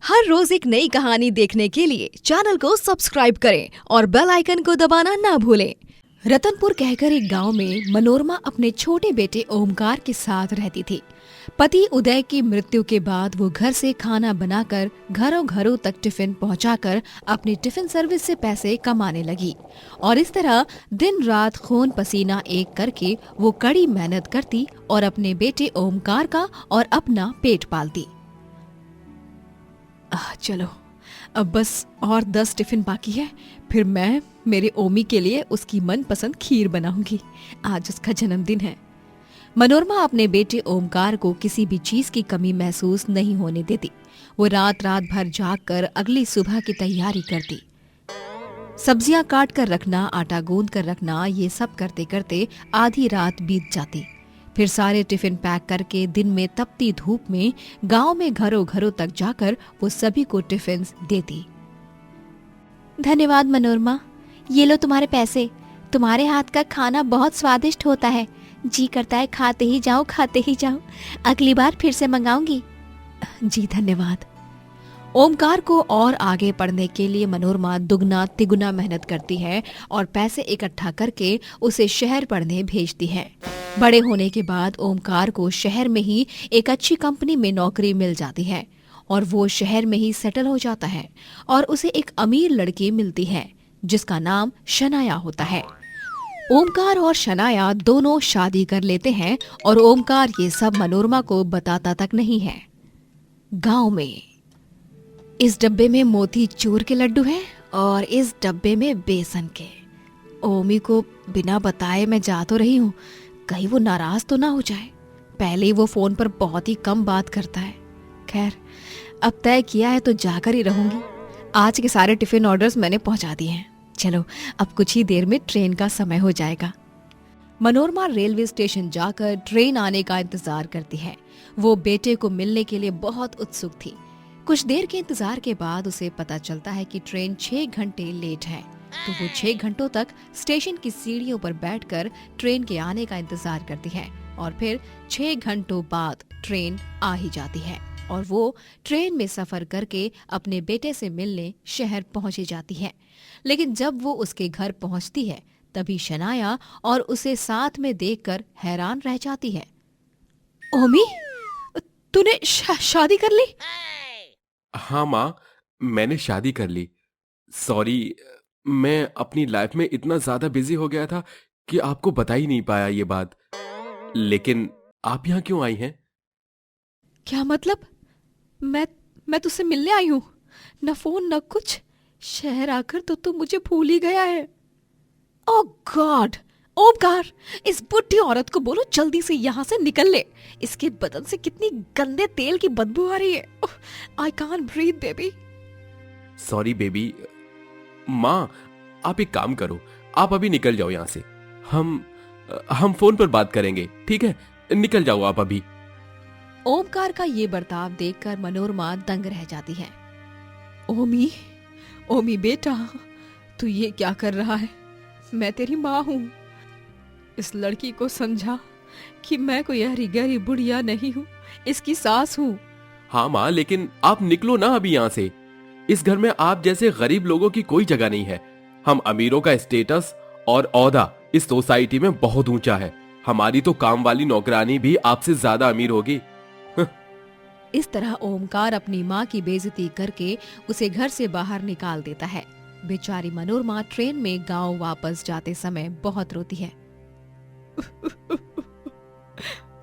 हर रोज एक नई कहानी देखने के लिए चैनल को सब्सक्राइब करें और बेल आइकन को दबाना ना भूलें। रतनपुर कहकर एक गांव में मनोरमा अपने छोटे बेटे ओमकार के साथ रहती थी। पति उदय की मृत्यु के बाद वो घर से खाना बनाकर घरों घरों तक टिफिन पहुंचाकर अपनी टिफिन सर्विस से पैसे कमाने लगी और इस तरह दिन रात खून पसीना एक करके वो कड़ी मेहनत करती और अपने बेटे ओमकार का और अपना पेट पालती। चलो अब बस और 10 टिफिन बाकी है, फिर मैं मेरे ओमी के लिए उसकी मनपसंद खीर बनाऊंगी। आज उसका जन्मदिन है। मनोरमा अपने बेटे ओमकार को किसी भी चीज की कमी महसूस नहीं होने देती। वो रात रात भर जागकर अगली सुबह की तैयारी करती। सब्जियां काट कर रखना, आटा गूंद कर रखना, ये सब करते करते आधी रात बीत जाती। फिर सारे टिफिन पैक करके दिन में तपती धूप में गांव में घरों घरों तक जाकर वो सभी को टिफिन देती। धन्यवाद मनोरमा, ये लो तुम्हारे पैसे। तुम्हारे हाथ का खाना बहुत स्वादिष्ट होता है। जी करता है खाते ही जाओ, खाते ही जाओ। अगली बार फिर से मंगाऊंगी। जी धन्यवाद। ओमकार को और आगे पढ़ने के लिए मनोरमा दुगना तिगुना मेहनत करती है और पैसे इकट्ठा करके उसे शहर पढ़ने भेजती है। बड़े होने के बाद ओमकार को शहर में ही एक अच्छी कंपनी में नौकरी मिल जाती है और वो शहर में ही सेटल हो जाता है और उसे एक अमीर लड़की मिलती है जिसका नाम शनाया होता है। ओमकार और शनाया दोनों शादी कर लेते हैं और ओमकार ये सब मनोरमा को बताता तक नहीं है। गांव में इस डब्बे में मोती चूर के लड्डू हैं और इस डब्बे में बेसन के। ओमी को बिना बताए मैं जा तो रही हूँ, कहीं वो नाराज तो ना हो जाए। पहले ही वो फोन पर बहुत ही कम बात करता है। खैर अब तय किया है तो जाकर ही रहूंगी। आज के सारे टिफिन ऑर्डर्स मैंने पहुंचा दिए हैं। चलो अब कुछ ही देर में ट्रेन का समय हो जाएगा। मनोरमा रेलवे स्टेशन जाकर ट्रेन आने का इंतजार करती है। वो बेटे को मिलने के लिए बहुत उत्सुक थी। कुछ देर के इंतजार के बाद उसे पता चलता है कि ट्रेन 6 घंटे लेट है, तो वो 6 घंटों तक स्टेशन की सीढ़ियों पर बैठकर ट्रेन के आने का इंतजार करती है और फिर 6 घंटों बाद ट्रेन आ ही जाती है और वो ट्रेन में सफर करके अपने बेटे से मिलने शहर पहुंची जाती है। लेकिन जब वो उसके घर पहुंचती है तभी शनाया और उसे साथ में देखकर हैरान रह जाती है। ओमी, तूने शादी कर ली? हाँ माँ, मैंने शादी कर ली। सॉरी, मैं अपनी लाइफ में इतना ज्यादा बिजी हो गया था कि आपको बता ही नहीं पाया ये बात। लेकिन आप यहाँ क्यों आई हैं? क्या मतलब? मैं तुझसे मिलने आई हूँ। न फोन न कुछ। शहर आकर तो तू मुझे भूल ही गया है। ओह गॉड! ओमकार, इस बुढ़ी औरत को बोलो जल्दी से यहाँ से निकल ले। इसके बदन से कितनी गंदे तेल की बदबू आ रही है। I can't breathe baby. Sorry baby. माँ, आप एक काम करो, आप अभी निकल जाओ यहाँ से। हम फोन पर बात करेंगे, ठीक है? निकल जाओ आप अभी। ओमकार का ये बर्ताव देखकर मनोरमा दंग रह जाती है। ओमी बेटा, तू ये क्या कर रहा है? मैं तेरी माँ हूँ। इस लड़की को समझा कि मैं कोई हरी गहरी बुढ़िया नहीं हूँ, इसकी सास हूँ। हाँ माँ, लेकिन आप निकलो ना अभी यहाँ से। इस घर में आप जैसे गरीब लोगों की कोई जगह नहीं है। हम अमीरों का स्टेटस और ओहदा इस सोसाइटी में बहुत ऊंचा है। हमारी तो काम वाली नौकरानी भी आपसे ज्यादा अमीर होगी। इस तरह ओमकार अपनी माँ की बेइज्जती करके उसे घर से बाहर निकाल देता है। बेचारी मनोरमा ट्रेन में गांव वापस जाते समय बहुत रोती है।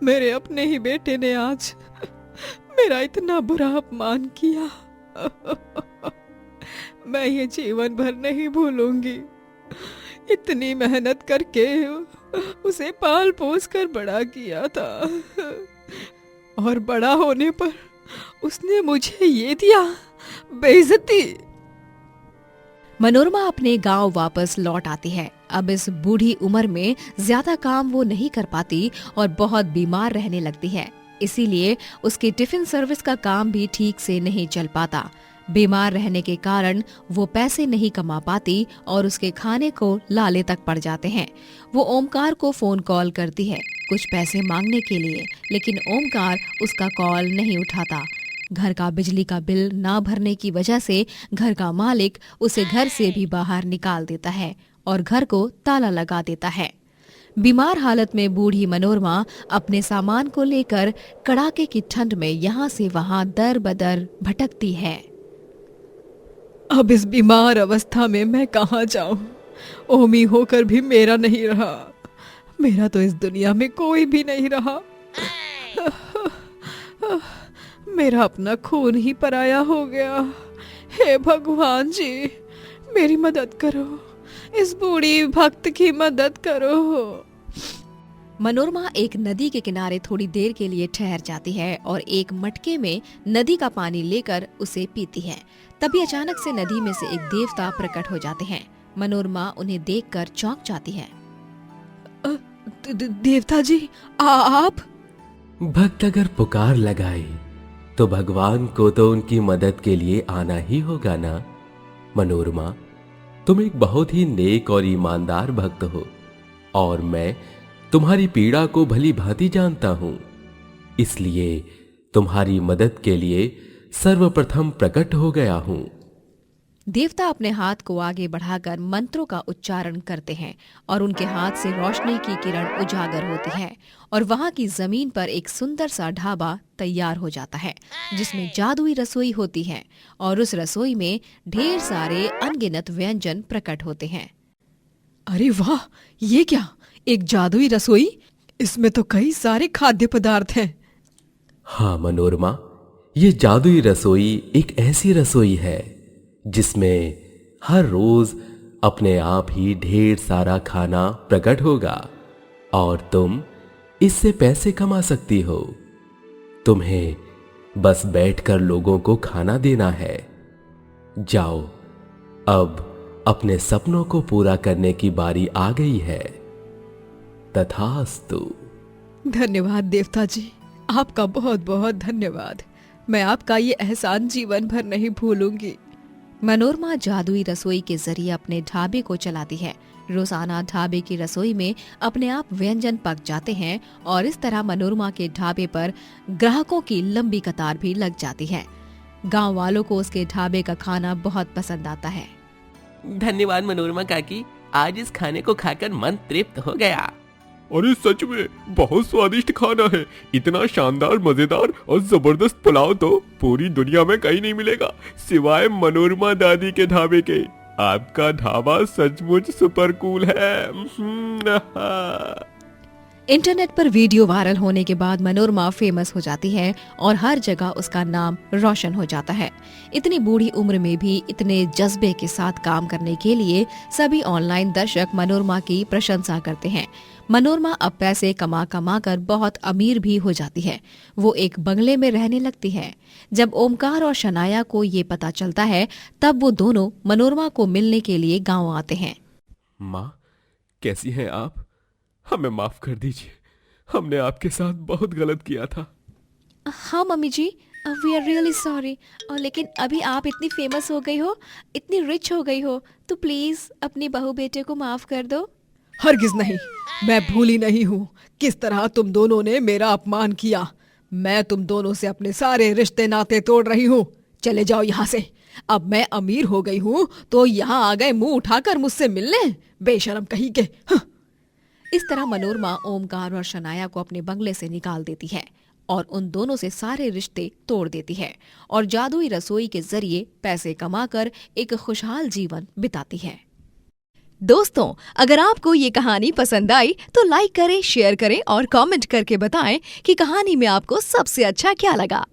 मेरे अपने ही बेटे ने आज मेरा इतना बुरा अपमान किया। मैं ये जीवन भर नहीं भूलूंगी। इतनी मेहनत करके उसे पाल पोस कर बड़ा किया था और बड़ा होने पर उसने मुझे ये दिया, बेइज्जती। मनोरमा अपने गांव वापस लौट आती है। अब इस बूढ़ी उम्र में ज्यादा काम वो नहीं कर पाती और बहुत बीमार रहने लगती है। इसीलिए उसकी टिफिन सर्विस का काम भी ठीक से नहीं चल पाता। बीमार रहने के कारण वो पैसे नहीं कमा पाती और उसके खाने को लाले तक पड़ जाते हैं। वो ओमकार को फोन कॉल करती है कुछ पैसे मांगने के लिए, लेकिन ओमकार उसका कॉल नहीं उठाता। घर का बिजली का बिल ना भरने की वजह से घर का मालिक उसे घर से भी बाहर निकाल देता है और घर को ताला लगा देता है। बीमार हालत में बूढ़ी मनोरमा अपने सामान को लेकर कड़ाके की ठंड में यहाँ से वहाँ दर बदर भटकती है। अब इस बीमार अवस्था में मैं कहाँ जाऊं? ओमी होकर भी मेरा नहीं रहा। मेरा तो इस दुनिया में कोई भी नहीं रहा। मेरा अपना खून ही पराया हो गया। हे भगवान जी, मेरी मदद करो, इस बूढ़ी भक्त की मदद करो। मनोरमा एक नदी के किनारे थोड़ी देर के लिए ठहर जाती है और एक मटके में नदी का पानी लेकर उसे पीती है। तभी अचानक से नदी में से एक देवता प्रकट हो जाते हैं। मनोरमा उन्हें देखकर चौंक जाती है। देवता जी, आप? भक्त अगर पुकार लगाए तो भगवान को तो उनकी मदद के लिए आना ही होगा ना। मनोरमा, तुम एक बहुत ही नेक और ईमानदार भक्त हो और मैं तुम्हारी पीड़ा को भली भांति जानता हूं, इसलिए तुम्हारी मदद के लिए सर्वप्रथम प्रकट हो गया हूं। देवता अपने हाथ को आगे बढ़ाकर मंत्रों का उच्चारण करते हैं और उनके हाथ से रोशनी की किरण उजागर होती है और वहां की जमीन पर एक सुंदर सा ढाबा तैयार हो जाता है जिसमें जादुई रसोई होती है और उस रसोई में ढेर सारे अनगिनत व्यंजन प्रकट होते हैं। अरे वाह, ये क्या, एक जादुई रसोई? इसमें तो कई सारे खाद्य पदार्थ हैं। हाँ मनोरमा, ये जादुई रसोई एक ऐसी रसोई है जिसमें हर रोज अपने आप ही ढेर सारा खाना प्रकट होगा और तुम इससे पैसे कमा सकती हो। तुम्हें बस बैठकर लोगों को खाना देना है। जाओ, अब अपने सपनों को पूरा करने की बारी आ गई है। तथास्तु। धन्यवाद देवता जी, आपका बहुत बहुत धन्यवाद। मैं आपका ये एहसान जीवन भर नहीं भूलूंगी। मनोरमा जादुई रसोई के जरिए अपने ढाबे को चलाती है। रोजाना ढाबे की रसोई में अपने आप व्यंजन पक जाते हैं और इस तरह मनोरमा के ढाबे पर ग्राहकों की लंबी कतार भी लग जाती है। गांव वालों को उसके ढाबे का खाना बहुत पसंद आता है। धन्यवाद मनोरमा काकी, आज इस खाने को खाकर मन तृप्त हो गया। अरे सच में बहुत स्वादिष्ट खाना है। इतना शानदार, मजेदार और जबरदस्त पुलाव तो पूरी दुनिया में कहीं नहीं मिलेगा सिवाय मनोरमा दादी के ढाबे के। आपका ढाबा सचमुच सुपर कूल है। इंटरनेट पर वीडियो वायरल होने के बाद मनोरमा फेमस हो जाती है और हर जगह उसका नाम रोशन हो जाता है। इतनी बूढ़ी उम्र में भी इतने जज्बे के साथ काम करने के लिए सभी ऑनलाइन दर्शक मनोरमा की प्रशंसा करते हैं। मनोरमा अब पैसे कमा कमा कर बहुत अमीर भी हो जाती है। वो एक बंगले में रहने लगती है। जब ओमकार और शनाया को ये पता चलता है तब वो दोनों मनोरमा को मिलने के लिए गाँव आते हैं। माँ, कैसी हैं आप? हमें माफ कर दीजिए, हमने आपके साथ बहुत गलत किया था। हाँ मम्मी जी, वी आर रियली सॉरी। लेकिन अभी आप इतनी फेमस हो गई हो, इतनी रिच हो गई हो, तो प्लीज अपनी बहू बेटे को माफ कर दो। हरगिज नहीं, मैं भूली नहीं हूँ किस तरह तुम दोनों ने मेरा अपमान किया। मैं तुम दोनों से अपने सारे रिश्ते नाते तोड़ रही हूँ। चले जाओ यहाँ से। अब मैं अमीर हो गई हूँ तो यहाँ आ गए मुंह उठाकर मुझसे मिलने, बेशरम कहीं के। इस तरह मनोरमा ओमकार और शनाया को अपने बंगले से निकाल देती है और उन दोनों से सारे रिश्ते तोड़ देती है और जादुई रसोई के जरिए पैसे कमाकर एक खुशहाल जीवन बिताती है। दोस्तों, अगर आपको ये कहानी पसंद आई तो लाइक करें, शेयर करें और कमेंट करके बताएं कि कहानी में आपको सबसे अच्छा क्या लगा।